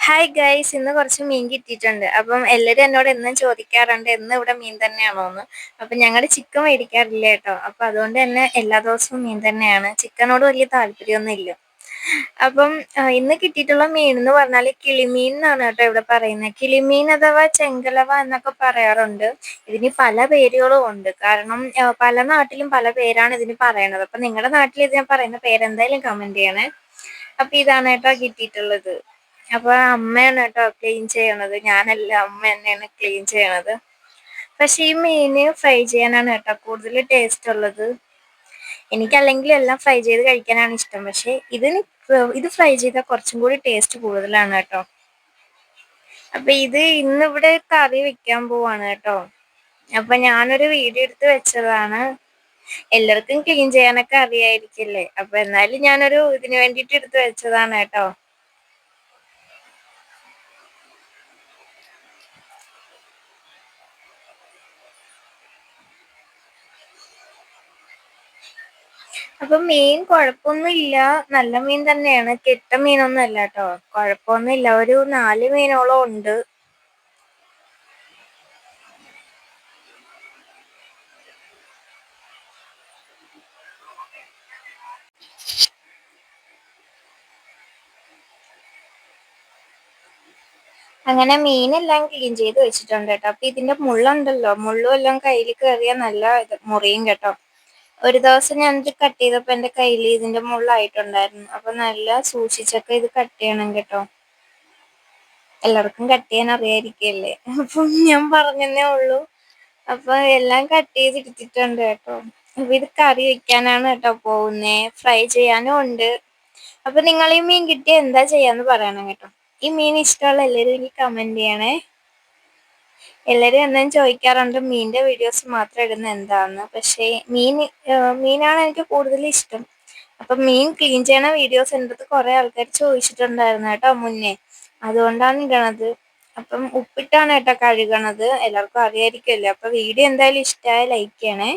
Hi guys, ഇന്ന് കുറച്ച് മീൻ കിട്ടിയിട്ടുണ്ട്. അപ്പം എല്ലാവരും എന്നോട് എന്നും ചോദിക്കാറുണ്ട് എന്ന് ഇവിടെ മീൻ തന്നെയാണോന്ന്. അപ്പം ഞങ്ങളുടെ ചിക്കൻ മേടിക്കാറില്ല കേട്ടോ. അപ്പം അതുകൊണ്ട് തന്നെ എല്ലാ ദിവസവും മീൻ തന്നെയാണ്. ചിക്കനോട് വലിയ താല്പര്യമൊന്നും ഇല്ല. അപ്പം ഇന്ന് കിട്ടിയിട്ടുള്ള മീൻ എന്ന് പറഞ്ഞാൽ കിളിമീൻ എന്നാണ് കേട്ടോ ഇവിടെ പറയുന്നത്. കിളിമീൻ അഥവാ ചെങ്കലവ എന്നൊക്കെ പറയാറുണ്ട്. ഇതിന് പല പേരുകളും ഉണ്ട്. കാരണം പല നാട്ടിലും പല പേരാണ് ഇതിന് പറയണത്. അപ്പം നിങ്ങളുടെ നാട്ടിൽ ഇതിന് പറയുന്ന പേരെന്തായാലും കമന്റ് ചെയ്യണേ. അപ്പം ഇതാണ് കേട്ടോ കിട്ടിയിട്ടുള്ളത്. അപ്പൊ അമ്മയാണ് കേട്ടോ ക്ലീൻ ചെയ്യണത്, ഞാനല്ല, അമ്മ തന്നെയാണ് ക്ലീൻ ചെയ്യണത്. പക്ഷെ ഈ മീന് ഫ്രൈ ചെയ്യാനാണ് കേട്ടോ കൂടുതൽ ടേസ്റ്റ് ഉള്ളത്. എനിക്കല്ലെങ്കിൽ എല്ലാം ഫ്രൈ ചെയ്ത് കഴിക്കാനാണ് ഇഷ്ടം. പക്ഷെ ഇത് ഫ്രൈ ചെയ്താൽ കുറച്ചും കൂടി ടേസ്റ്റ് കൂടുതലാണ് കേട്ടോ. അപ്പൊ ഇത് ഇന്നിവിടെ കറി വെക്കാൻ പോവാണ് കേട്ടോ. അപ്പൊ ഞാനൊരു വീഡിയോ എടുത്ത് വെച്ചതാണ്. എല്ലാവർക്കും ക്ലീൻ ചെയ്യാനൊക്കെ അറിയായിരിക്കില്ലേ. അപ്പൊ എന്നാലും ഞാനൊരു ഇതിന് വേണ്ടിയിട്ട് എടുത്ത് വെച്ചതാണ് കേട്ടോ. അപ്പൊ മീൻ കുഴപ്പമൊന്നുമില്ല, നല്ല മീൻ തന്നെയാണ്. കെട്ട മീനൊന്നും അല്ല കേട്ടോ. കുഴപ്പമൊന്നുമില്ല, ഒരു 4 മീനോളം ഉണ്ട്. അങ്ങനെ മീനെല്ലാം ക്ലീൻ ചെയ്ത് വെച്ചിട്ടുണ്ട് കേട്ടോ. അപ്പൊ ഇതിന്റെ മുള്ളുണ്ടല്ലോ, മുള്ളും എല്ലാം കയ്യിൽ കയറിയാൽ നല്ല മുറിയും കേട്ടോ. ഒരു ദിവസം ഞാനിത് കട്ട് ചെയ്തപ്പോ എന്റെ കയ്യിൽ ഇതിന്റെ മുള്ളായിട്ടുണ്ടായിരുന്നു. അപ്പൊ നല്ല സൂക്ഷിച്ചൊക്കെ ഇത് കട്ട് ചെയ്യണം കേട്ടോ. എല്ലാവർക്കും കട്ട് ചെയ്യാൻ അറിയാതിരിക്കല്ലേ, അപ്പം ഞാൻ പറഞ്ഞതേ ഉള്ളൂ. അപ്പൊ എല്ലാം കട്ട് ചെയ്തെടുത്തിട്ടുണ്ട് കേട്ടോ. അപ്പൊ ഇത് കറി വെക്കാനാണ് കേട്ടോ പോകുന്നേ. ഫ്രൈ ചെയ്യാനും ഉണ്ട്. അപ്പൊ നിങ്ങൾ ഈ മീൻ കിട്ടിയ എന്താ ചെയ്യാന്ന് പറയണം കേട്ടോ. ഈ മീൻ ഇഷ്ടമുള്ള എല്ലാവരും എനിക്ക് കമന്റ് ചെയ്യണേ. എല്ലാവരും എന്നും ചോദിക്കാറുണ്ട് മീനിന്റെ വീഡിയോസ് മാത്രം ഇടുന്ന എന്താന്ന്. പക്ഷേ മീനാണ് എനിക്ക് കൂടുതൽ ഇഷ്ടം. അപ്പൊ മീൻ ക്ലീൻ ചെയ്യണ വീഡിയോസ് എൻ്റെ അടുത്ത് കുറെ ആൾക്കാർ ചോദിച്ചിട്ടുണ്ടായിരുന്നു കേട്ടോ മുന്നേ. അതുകൊണ്ടാണ് ഇടണത്. അപ്പം ഉപ്പിട്ടാണ് കേട്ടോ കഴുകണത്. എല്ലാവർക്കും അറിയായിരിക്കുമല്ലോ. അപ്പൊ വീഡിയോ എന്തായാലും ഇഷ്ടമായ ലൈക്ക് ചെയ്യണേ.